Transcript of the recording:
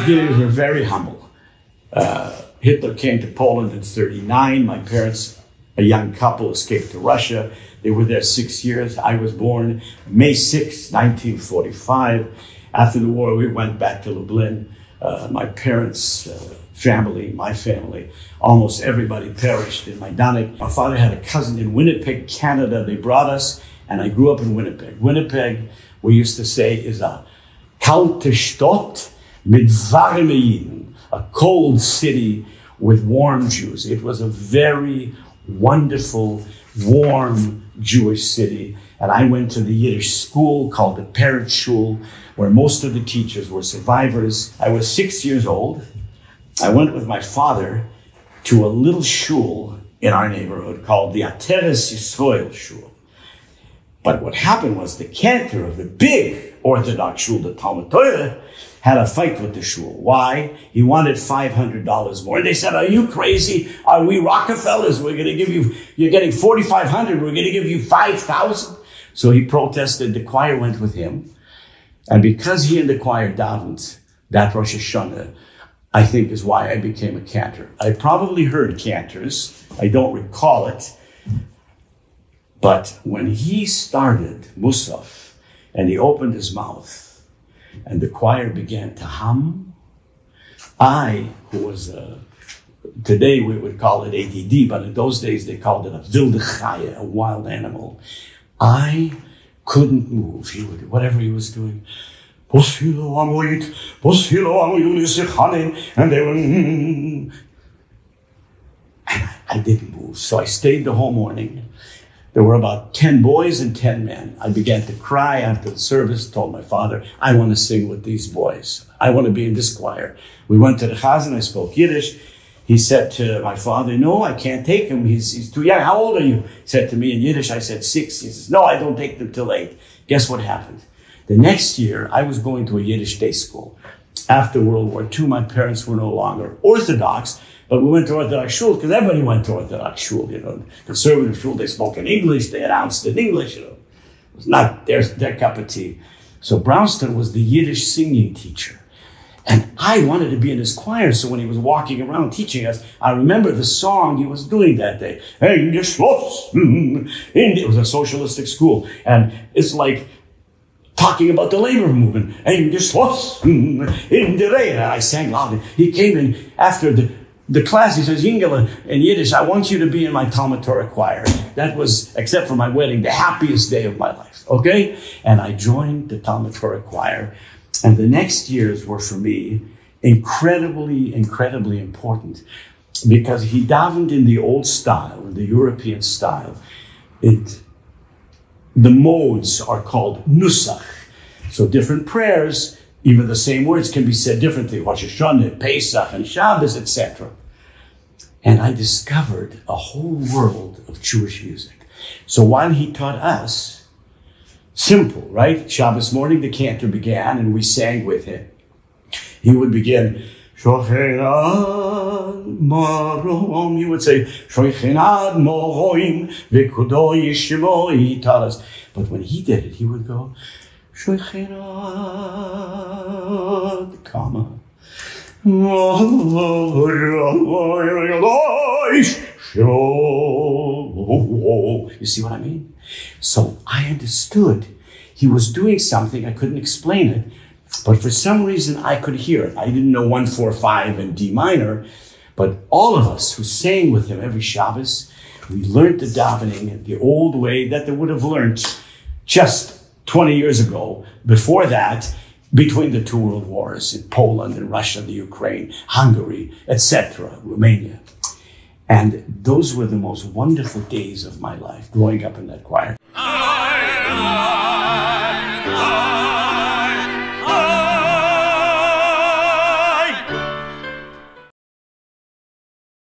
beginnings were very humble. Hitler came to Poland in '39. My parents, a young couple, escaped to Russia. They were there 6 years. I was born May 6, 1945. After the war, we went back to Lublin. My parents' family, my family, almost everybody perished in Majdanek. My father had a cousin in Winnipeg, Canada. They brought us, and I grew up in Winnipeg. Winnipeg, we used to say, is a kalte Stadt mit warme Juden, a cold city with warm Jews. It was a very wonderful, warm Jewish city. And I went to the Yiddish school called the Parrot Shul, where most of the teachers were survivors. I was 6 years old. I went with my father to a little shul in our neighborhood called the Ateres Yisrael Shul. But what happened was the cantor of the big Orthodox shul, the Talmud Torah, had a fight with the shul. Why? He wanted $500 more. And they said, are you crazy? Are we Rockefellers? We're going to give you, you're getting $4,500. We're going to give you $5,000. So he protested. The choir went with him. And because he and the choir davened that Rosh Hashanah, I think is why I became a cantor. I probably heard cantors. I don't recall it. But when he started Musaf and he opened his mouth and the choir began to hum, I, who was, today we would call it ADD, but in those days they called it a wilde chaya, a wild animal. I couldn't move. He would, whatever he was doing, and they were, and I didn't move. So I stayed the whole morning. There were about 10 boys and 10 men. I began to cry after the service, told my father, I want to sing with these boys. I want to be in this choir. We went to the chazan, I spoke Yiddish. He said to my father, no, I can't take him. He's too young. How old are you? He said to me in Yiddish, I said 6. He says, no, I don't take them till 8. Guess what happened? The next year, I was going to a Yiddish day school. After World War II, my parents were no longer Orthodox, but we went to Orthodox shul because everybody went to Orthodox shul, you know. Conservative shul, they spoke in English, they announced in English, you know. It was not their cup of tea. So Brownston was the Yiddish singing teacher. And I wanted to be in his choir, so when he was walking around teaching us, I remember the song he was doing that day. It was a socialistic school. And it's like talking about the labor movement. And I sang loudly. He came in after the class. He says, Yingele, in Yiddish, I want you to be in my Talmud Torah choir. That was, except for my wedding, the happiest day of my life. Okay? And I joined the Talmud Torah choir. And the next years were for me incredibly, incredibly important because he davened in the old style, in the European style. The modes are called nusach. So different prayers, even the same words can be said differently. Rosh Hashanah, Pesach, and Shabbos, etc. And I discovered a whole world of Jewish music. So while he taught us, simple, right? Shabbos morning, the cantor began, and we sang with him. He would begin, Shochenad Morom. He would say, Shochenad Morim, Vekudo Yishimo. He taught us. But when he did it, he would go, Shochenad, comma. You see what I mean? So I understood he was doing something. I couldn't explain it, but for some reason I could hear it. I didn't know 1, 4, 5 and D minor, but all of us who sang with him every Shabbos, we learned the davening the old way that they would have learned just 20 years ago. Before that, between the 2 world wars in Poland and Russia, the Ukraine, Hungary, etc., Romania. And those were the most wonderful days of my life, growing up in that choir.